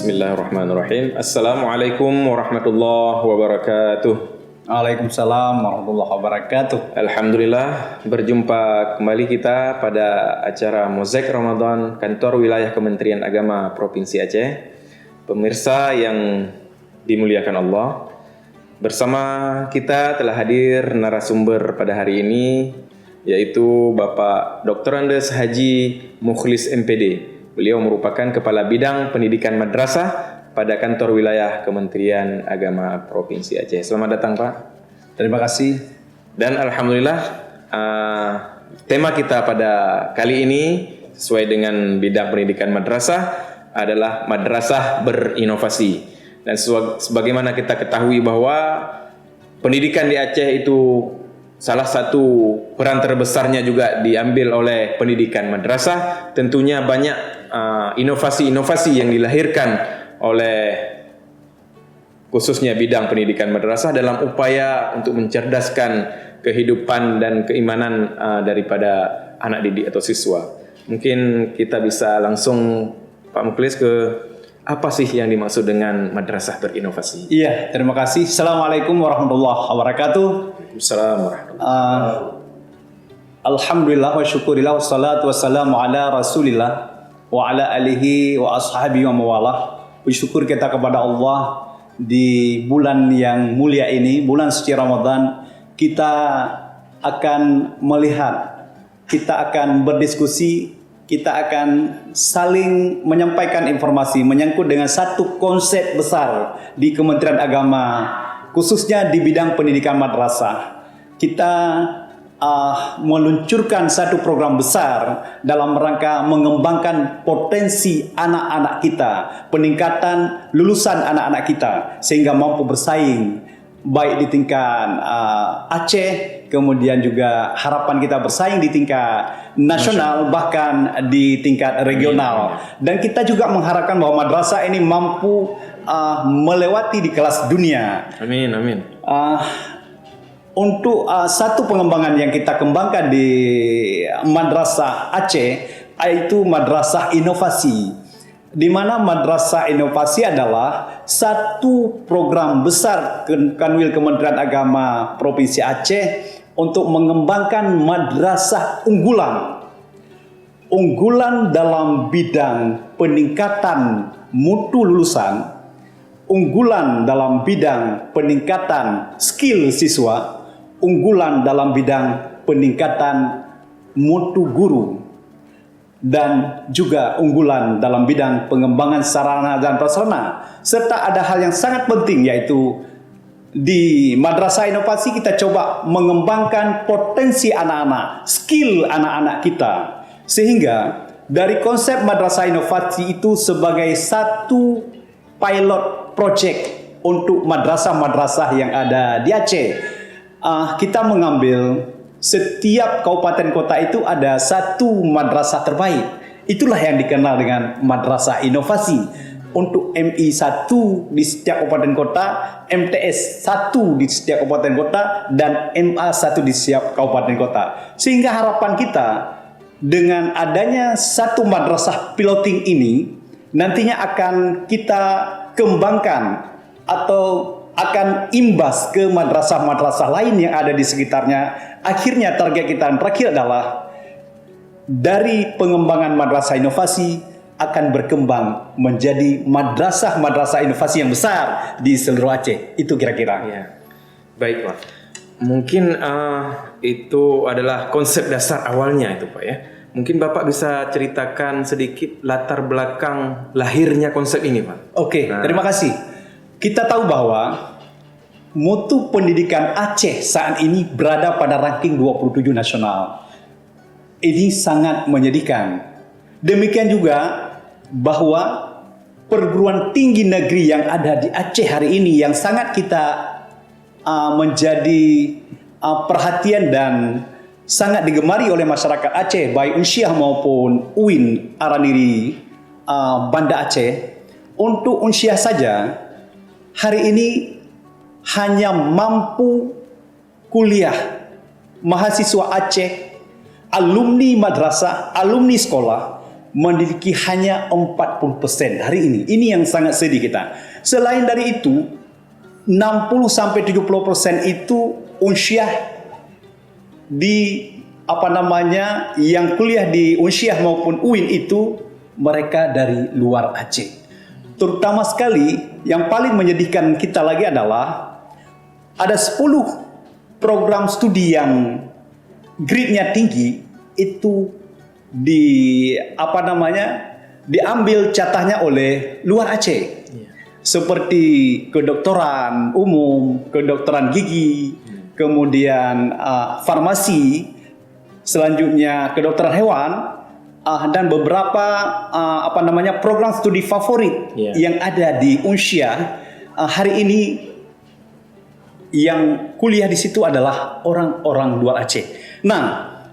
Bismillahirrahmanirrahim. Assalamualaikum warahmatullahi wabarakatuh. Waalaikumsalam warahmatullahi wabarakatuh. Alhamdulillah, berjumpa kembali kita pada acara Mozaik Ramadan Kantor Wilayah Kementerian Agama Provinsi Aceh. Pemirsa yang dimuliakan Allah, bersama kita telah hadir narasumber pada hari ini, yaitu Bapak Dr. Andes Haji Mukhlis MPD. Beliau merupakan Kepala Bidang Pendidikan Madrasah pada Kantor Wilayah Kementerian Agama Provinsi Aceh. Selamat datang, Pak. Terima kasih. Dan Alhamdulillah, tema kita pada kali ini sesuai dengan bidang pendidikan madrasah adalah madrasah berinovasi. Dan sebagaimana kita ketahui bahwa pendidikan di Aceh itu salah satu peran terbesarnya juga diambil oleh pendidikan madrasah. Tentunya banyak inovasi-inovasi yang dilahirkan oleh khususnya bidang pendidikan madrasah dalam upaya untuk mencerdaskan kehidupan dan keimanan daripada anak didik atau siswa. Mungkin kita bisa langsung Pak Mukhlis ke apa sih yang dimaksud dengan madrasah berinovasi? Iya, terima kasih. Assalamualaikum warahmatullahi wabarakatuh. Assalamualaikum. Alhamdulillah wa syukurillah wassalatu wassalamu ala rasulillah wa ala alihi wa ashabihi wa mawalah. Bersyukur kita kepada Allah di bulan yang mulia ini, bulan suci Ramadan. Kita akan melihat, kita akan berdiskusi, kita akan saling menyampaikan informasi menyangkut dengan satu konsep besar di Kementerian Agama, khususnya di bidang pendidikan madrasah. Kita meluncurkan satu program besar dalam rangka mengembangkan potensi anak-anak kita, peningkatan lulusan anak-anak kita sehingga mampu bersaing baik di tingkat Aceh, kemudian juga harapan kita bersaing di tingkat nasional, bahkan di tingkat regional. Dan kita juga mengharapkan bahwa madrasah ini mampu melewati di kelas dunia. Amin, amin. Untuk satu pengembangan yang kita kembangkan di Madrasah Aceh, yaitu Madrasah Inovasi, di mana Madrasah Inovasi adalah satu program besar Kanwil Kementerian Agama Provinsi Aceh untuk mengembangkan madrasah unggulan dalam bidang peningkatan mutu lulusan, unggulan dalam bidang peningkatan skill siswa, unggulan dalam bidang peningkatan mutu guru, dan juga unggulan dalam bidang pengembangan sarana dan prasarana. Serta ada hal yang sangat penting, yaitu di Madrasah Inovasi kita coba mengembangkan potensi anak-anak, skill anak-anak kita. Sehingga dari konsep Madrasah Inovasi itu sebagai satu pilot project untuk madrasah-madrasah yang ada di Aceh. Kita mengambil setiap kabupaten kota itu ada satu madrasah terbaik. Itulah yang dikenal dengan Madrasah Inovasi. Untuk MI 1 di setiap kabupaten kota, MTS 1 di setiap kabupaten kota, dan MA 1 di setiap kabupaten kota. Sehingga harapan kita dengan adanya satu madrasah piloting ini nantinya akan kita kembangkan atau akan imbas ke madrasah-madrasah lain yang ada di sekitarnya. Akhirnya target kita yang terakhir adalah dari pengembangan Madrasah Inovasi akan berkembang menjadi madrasah-madrasah inovasi yang besar di seluruh Aceh. Itu kira-kira. Ya. Baik, Pak. Mungkin itu adalah konsep dasar awalnya itu, Pak, ya. Mungkin Bapak bisa ceritakan sedikit latar belakang lahirnya konsep ini, Pak. Oke, terima kasih. Kita tahu bahwa mutu pendidikan Aceh saat ini berada pada ranking 27 nasional. Ini sangat menyedihkan. Demikian juga bahwa perguruan tinggi negeri yang ada di Aceh hari ini yang sangat kita menjadi perhatian dan sangat digemari oleh masyarakat Aceh, baik Unsyah maupun UIN Araniri Banda Aceh. Untuk Unsyah saja hari ini hanya mampu kuliah mahasiswa Aceh, alumni madrasah, alumni sekolah memiliki hanya 40% hari ini. Ini yang sangat sedih kita. Selain dari itu, 60-70% itu unsyah di yang kuliah di unsyah maupun UIN itu mereka dari luar Aceh. Terutama sekali yang paling menyedihkan kita lagi adalah ada 10 program studi yang grade-nya tinggi itu diambil catahnya oleh luar Aceh. Seperti kedokteran umum, kedokteran gigi, kemudian farmasi, selanjutnya kedokteran hewan, dan beberapa program studi favorit yang ada di Unsyah. Hari ini yang kuliah di situ adalah orang-orang luar Aceh. Nah,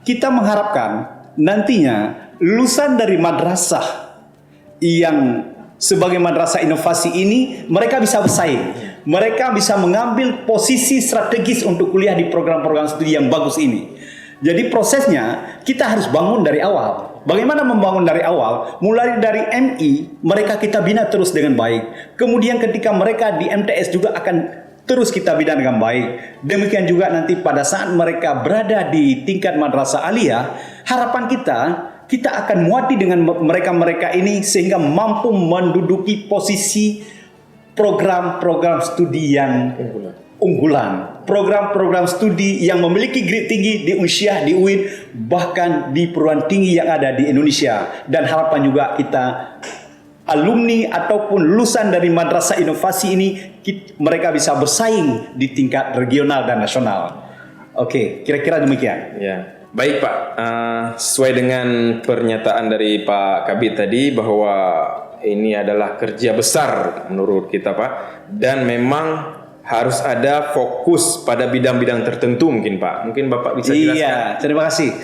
kita mengharapkan nantinya lulusan dari madrasah yang sebagai madrasah inovasi ini mereka bisa bersaing. Mereka bisa mengambil posisi strategis untuk kuliah di program-program studi yang bagus ini. Jadi prosesnya kita harus bangun dari awal. Bagaimana membangun dari awal? Mulai dari MI, mereka kita bina terus dengan baik. Kemudian ketika mereka di MTS juga akan terus kita bina dengan baik. Demikian juga nanti pada saat mereka berada di tingkat madrasah aliyah, harapan kita akan muati dengan mereka-mereka ini sehingga mampu menduduki posisi program-program studi yang unggulan. Program-program studi yang memiliki grade tinggi di Unsyah, di UIN, bahkan di perguruan tinggi yang ada di Indonesia. Dan harapan juga kita alumni ataupun lulusan dari madrasah inovasi ini mereka bisa bersaing di tingkat regional dan nasional. Oke, kira-kira demikian. Ya. Baik Pak, sesuai dengan pernyataan dari Pak Kabid tadi bahwa ini adalah kerja besar menurut kita Pak, dan memang harus ada fokus pada bidang-bidang tertentu mungkin Pak. Mungkin Bapak bisa jelaskan. Iya, terima kasih.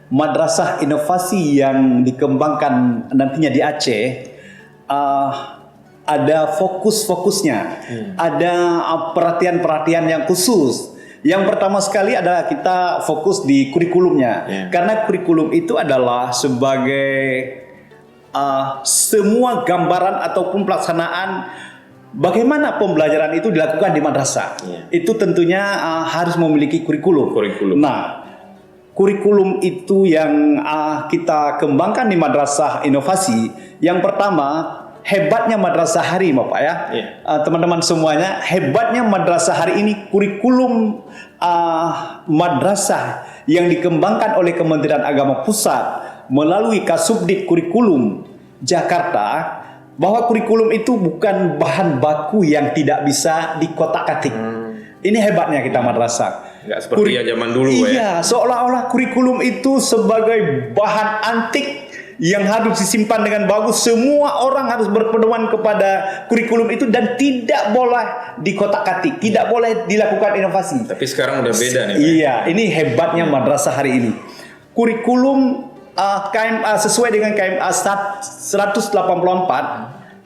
Madrasah inovasi yang dikembangkan nantinya di Aceh ada fokus-fokusnya, ada perhatian-perhatian yang khusus. Yang pertama sekali adalah kita fokus di kurikulumnya, karena kurikulum itu adalah sebagai semua gambaran ataupun pelaksanaan bagaimana pembelajaran itu dilakukan di madrasah. Itu tentunya harus memiliki kurikulum. Nah, kurikulum itu yang kita kembangkan di madrasah inovasi. Yang pertama, hebatnya madrasah hari ini, Bapak ya. Teman-teman semuanya, hebatnya madrasah hari ini kurikulum madrasah yang dikembangkan oleh Kementerian Agama Pusat melalui Kasubdit Kurikulum Jakarta, bahwa kurikulum itu bukan bahan baku yang tidak bisa dikotak-katik. Ini hebatnya kita madrasah. Nggak seperti zaman dulu Iya, seolah-olah kurikulum itu sebagai bahan antik yang harus disimpan dengan bagus. Semua orang harus berpedoman kepada kurikulum itu dan tidak boleh dikotak-katik, tidak boleh dilakukan inovasi. Tapi sekarang udah beda nih. Iya, ini hebatnya madrasah hari ini. Kurikulum KMA sesuai dengan KMA 184,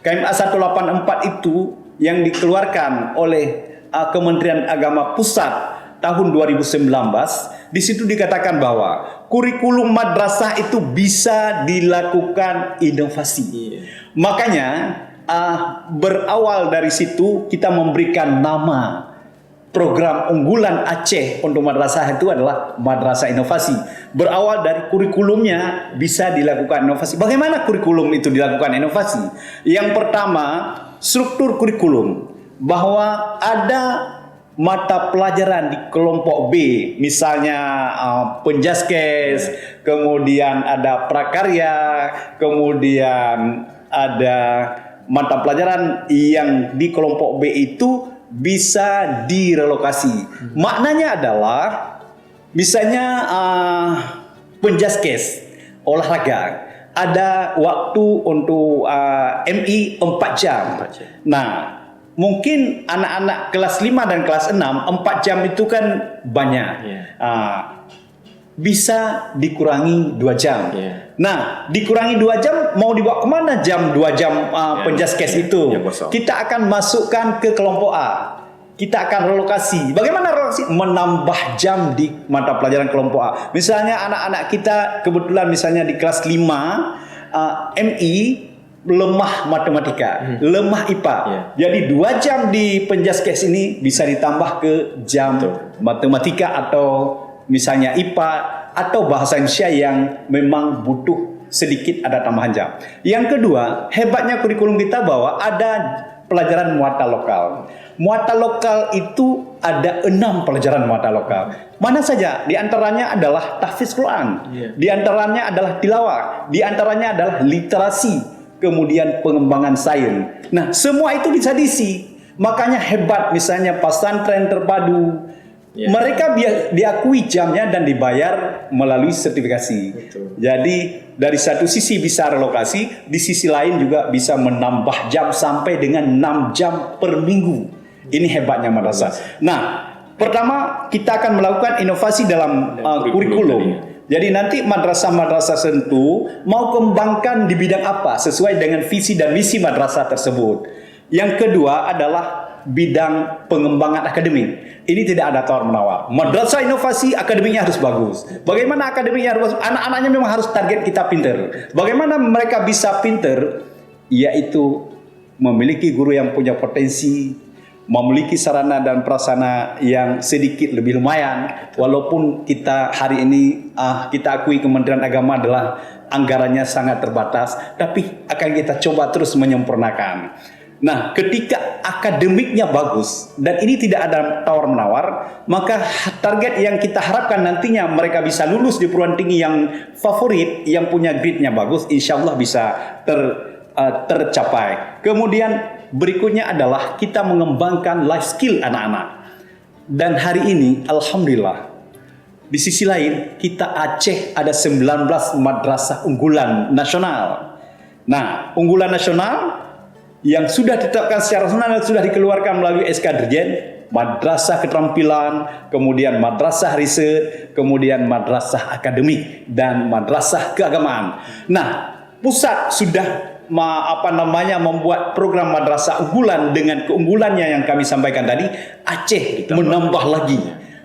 KMA 184 itu yang dikeluarkan oleh Kementerian Agama Pusat tahun 2019, di situ dikatakan bahwa kurikulum madrasah itu bisa dilakukan inovasi. Makanya berawal dari situ kita memberikan nama program unggulan Aceh untuk madrasah itu adalah madrasah inovasi. Berawal dari kurikulumnya bisa dilakukan inovasi. Bagaimana kurikulum itu dilakukan inovasi? Yang pertama, struktur kurikulum, bahwa ada mata pelajaran di kelompok B, misalnya penjaskes, kemudian ada prakarya, kemudian ada mata pelajaran yang di kelompok B itu bisa direlokasi. Maknanya adalah misalnya penjaskes olahraga ada waktu untuk MI 4 jam. Nah, mungkin anak-anak kelas 5 dan kelas 6 4 jam itu kan banyak. Bisa dikurangi 2 jam. Nah, dikurangi 2 jam mau dibawa kemana jam 2 jam penjaskes itu? Kita akan masukkan ke kelompok A. kita akan relokasi. Bagaimana relokasi? Menambah jam di mata pelajaran kelompok A. Misalnya anak-anak kita kebetulan misalnya di kelas 5 MI lemah matematika, lemah IPA. Jadi 2 jam di penjaskes ini bisa ditambah ke jam matematika atau misalnya IPA atau bahasa Indonesia yang memang butuh sedikit ada tambahan jam. Yang kedua, hebatnya kurikulum kita bahwa ada pelajaran muatan lokal. Muatan lokal itu ada 6 pelajaran muatan lokal. Mana saja? Di antaranya adalah tahfiz Quran. Di antaranya adalah tilawah. Di antaranya adalah literasi. Kemudian pengembangan sains. Nah, semua itu bisa diisi. Makanya hebat misalnya pesantren terpadu. Mereka diakui jamnya dan dibayar melalui sertifikasi. Jadi dari satu sisi bisa relokasi, di sisi lain juga bisa menambah jam sampai dengan 6 jam per minggu. Ini hebatnya madrasah. Nah, pertama kita akan melakukan inovasi dalam kurikulum. Jadi nanti madrasah-madrasah sentuh mau kembangkan di bidang apa sesuai dengan visi dan misi madrasah tersebut. Yang kedua adalah bidang pengembangan akademik. Ini tidak ada tawar-menawar. Madrasah inovasi akademiknya harus bagus. Bagaimana akademiknya harus bagus? Anak-anaknya memang harus target kita pinter. Bagaimana mereka bisa pinter? Yaitu memiliki guru yang punya potensi, memiliki sarana dan prasarana yang sedikit lebih lumayan. Walaupun kita hari ini kita akui Kementerian Agama adalah anggarannya sangat terbatas, tapi akan kita coba terus menyempurnakan. Nah, ketika akademiknya bagus dan ini tidak ada tawar-menawar, maka target yang kita harapkan nantinya mereka bisa lulus di perguruan tinggi yang favorit, yang punya grade-nya bagus, insya Allah bisa tercapai. Kemudian berikutnya adalah kita mengembangkan life skill anak-anak. Dan hari ini, alhamdulillah, di sisi lain kita Aceh ada 19 madrasah unggulan nasional. Nah, unggulan nasional yang sudah ditetapkan secara nasional sudah dikeluarkan melalui SK Dirjen, madrasah keterampilan, kemudian madrasah riset, kemudian madrasah akademik dan madrasah keagamaan. Nah, pusat sudah membuat program madrasah unggulan dengan keunggulannya yang kami sampaikan tadi. Aceh menambah lagi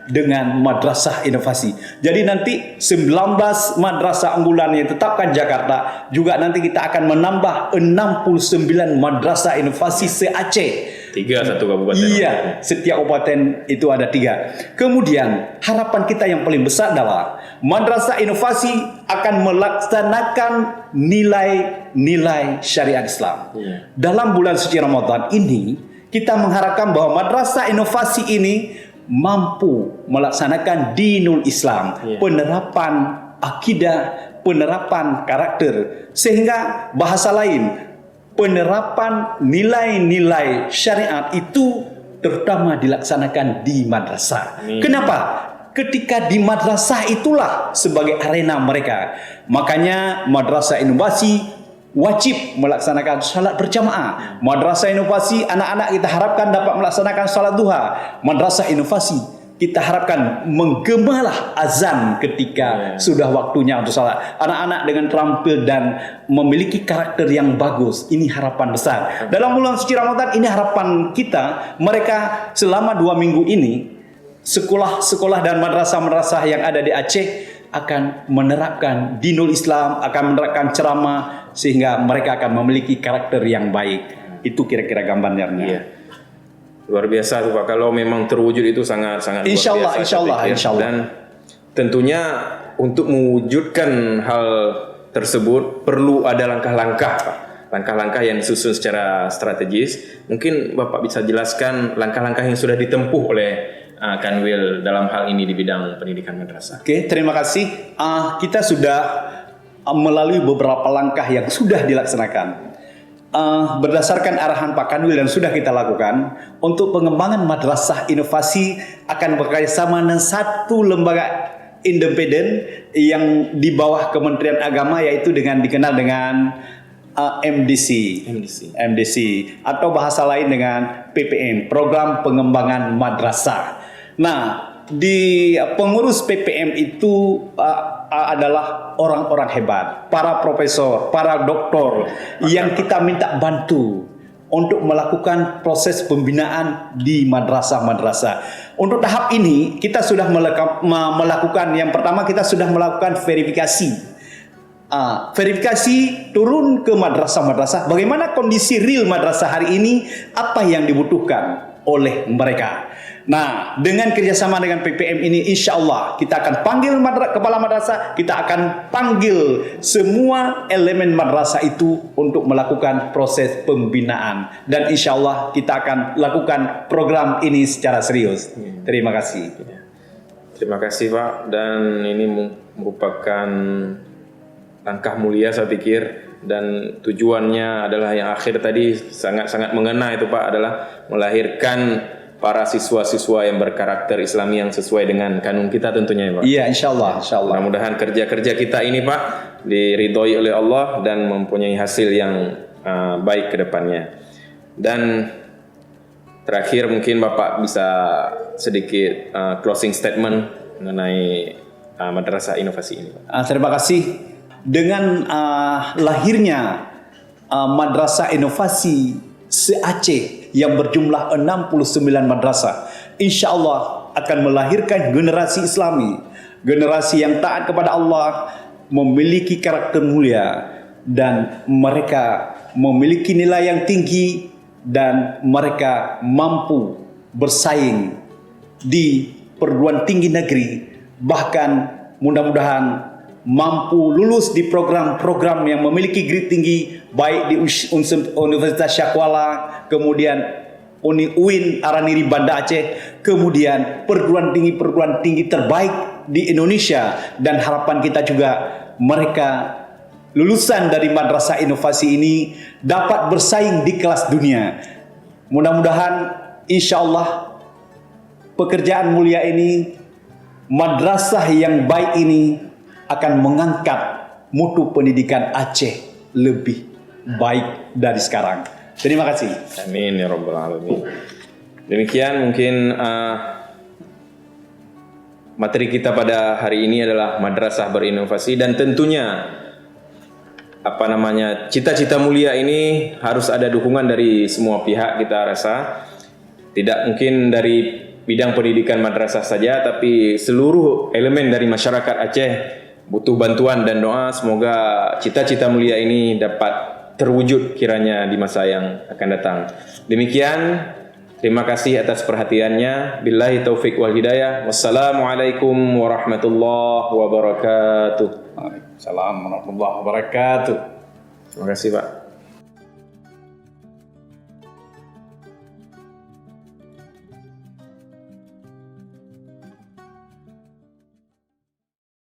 dengan madrasah inovasi. Jadi nanti 19 madrasah unggulan yang ditetapkan Jakarta, juga nanti kita akan menambah 69 madrasah inovasi se-Aceh. 3 satu kabupaten. Iya, setiap kabupaten itu ada 3. Kemudian harapan kita yang paling besar adalah madrasah inovasi akan melaksanakan nilai-nilai syariat Islam. Dalam bulan suci Ramadan ini, kita mengharapkan bahwa madrasah inovasi ini mampu melaksanakan dinul Islam, penerapan akidah, penerapan karakter, sehingga bahasa lain, penerapan nilai-nilai syariat itu terutama dilaksanakan di madrasah. Kenapa? Ketika di madrasah itulah sebagai arena mereka. Makanya madrasah inovasi wajib melaksanakan salat berjamaah. Madrasah inovasi anak-anak kita harapkan dapat melaksanakan salat duha. Madrasah inovasi kita harapkan menggemalah azan ketika sudah waktunya untuk salat. Anak-anak dengan terampil dan memiliki karakter yang bagus. Ini harapan besar. Dalam bulan suci Ramadan ini harapan kita, mereka selama 2 minggu ini sekolah-sekolah dan madrasah-madrasah yang ada di Aceh akan menerapkan dinul Islam, akan menerapkan ceramah, sehingga mereka akan memiliki karakter yang baik. Itu kira-kira gambarnya. Luar biasa tuh Pak. Kalau memang terwujud itu sangat-sangat luar biasa. Insya Allah. Dan tentunya untuk mewujudkan hal tersebut perlu ada langkah-langkah Pak. Langkah-langkah yang disusun secara strategis. Mungkin Bapak bisa jelaskan langkah-langkah yang sudah ditempuh oleh Kanwil dalam hal ini di bidang pendidikan madrasah. Oke, terima kasih. Kita sudah melalui beberapa langkah yang sudah dilaksanakan. Berdasarkan arahan Pak Kanwil dan sudah kita lakukan untuk pengembangan madrasah inovasi akan bekerjasama dengan satu lembaga independen yang di bawah Kementerian Agama, yaitu dikenal dengan MDC atau bahasa lain dengan PPM, Program Pengembangan Madrasah. Nah, di pengurus PPM itu adalah orang-orang hebat, para profesor, para doktor yang kita minta bantu untuk melakukan proses pembinaan di madrasah-madrasah. Untuk tahap ini kita sudah melakukan, yang pertama kita sudah melakukan verifikasi. Verifikasi turun ke madrasah-madrasah, bagaimana kondisi real madrasah hari ini, apa yang dibutuhkan oleh mereka. Nah, dengan kerjasama dengan PPM ini, insya Allah kita akan panggil kepala madrasah, kita akan panggil semua elemen madrasah itu untuk melakukan proses pembinaan, dan insya Allah kita akan lakukan program ini secara serius. Terima kasih. Terima kasih Pak, dan ini merupakan langkah mulia saya pikir, dan tujuannya adalah yang akhir tadi sangat-sangat mengena itu Pak, adalah melahirkan para siswa-siswa yang berkarakter Islami yang sesuai dengan kanun kita tentunya ya Pak. Iya, insya Allah. Mudah-mudahan kerja-kerja kita ini Pak diridhoi oleh Allah dan mempunyai hasil yang baik ke depannya. Dan terakhir mungkin Bapak bisa sedikit closing statement mengenai Madrasah Inovasi ini Pak. Terima kasih. Dengan lahirnya Madrasah Inovasi se-Aceh yang berjumlah 69 madrasah, insya Allah akan melahirkan generasi Islami, generasi yang taat kepada Allah, memiliki karakter mulia, dan mereka memiliki nilai yang tinggi, dan mereka mampu bersaing di perguruan tinggi negeri, bahkan mudah-mudahan mampu lulus di program-program yang memiliki grade tinggi, baik di Universitas Syakwala, kemudian UIN Araniri Banda Aceh, kemudian perguruan tinggi terbaik di Indonesia, dan harapan kita juga mereka lulusan dari Madrasah Inovasi ini dapat bersaing di kelas dunia. Mudah-mudahan insya Allah pekerjaan mulia ini, madrasah yang baik ini akan mengangkat mutu pendidikan Aceh lebih baik dari sekarang. Terima kasih. Amin ya rabbal alamin. Demikian mungkin materi kita pada hari ini adalah madrasah berinovasi, dan tentunya cita-cita mulia ini harus ada dukungan dari semua pihak. Kita rasa tidak mungkin dari bidang pendidikan madrasah saja, tapi seluruh elemen dari masyarakat Aceh butuh bantuan dan doa. Semoga cita-cita mulia ini dapat terwujud kiranya di masa yang akan datang. Demikian, terima kasih atas perhatiannya. Billahi taufik wal hidayah. Wassalamualaikum warahmatullahi wabarakatuh. Waalaikumsalam warahmatullahi wabarakatuh. Terima kasih Pak.